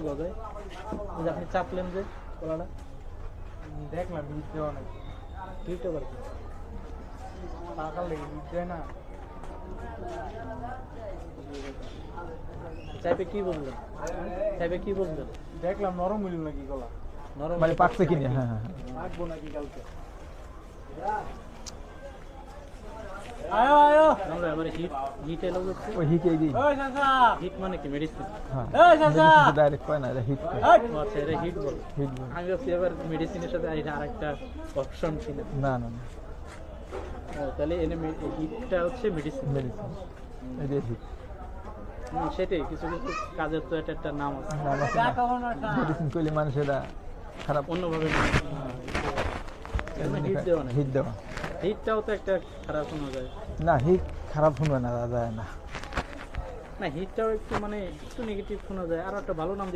গজায়? ওই যে আপনি চাপলেন যে কলাটা দেখলাম হিট দেওয়া নাকি হিটও করে টাকা লেগে হিট দেয় না। চাইপে কি বললেন? চাইপে কি বললেন? দেখলাম নরম হইল নাকি গলা, নরম মানে পাকছে কিনা? হ্যাঁ হ্যাঁ রাখবো নাকি কালকে। আয়ো আয়ো আমরা আমার হিট এলো হচ্ছে ওই হিটে দিই। ওই চাচা, হিট মানে কি মেডিসিন? হ্যাঁ এই চাচা, ডাইরেক্ট কয় না, এটা হিট করে। আচ্ছা এটা হিট বলে। হিট বলে। আমি ভাবছি এবার মেডিসিনের সাথে এটা আরেকটা অপশন ছিল। না না না, ও তাহলে এনে হিটটা হচ্ছে মেডিসিন। মেডিসিন এটা হিট। সেটাই কিছু কিছু কাজের তো এটা একটা নাম আছে, নাম আছে না, মেডিসিন করলে মানুষেরা খারাপ অন্যভাবে হিট দেওয়া না। হিট দেওয়া হিটটাও তো একটা খারাপ শোনা যায় না, হিট খারাপ শুনবে না, যায় না। না, হিটটাও একটু মানে একটু নেগেটিভ শোনা যায়। আর একটা ভালো নাম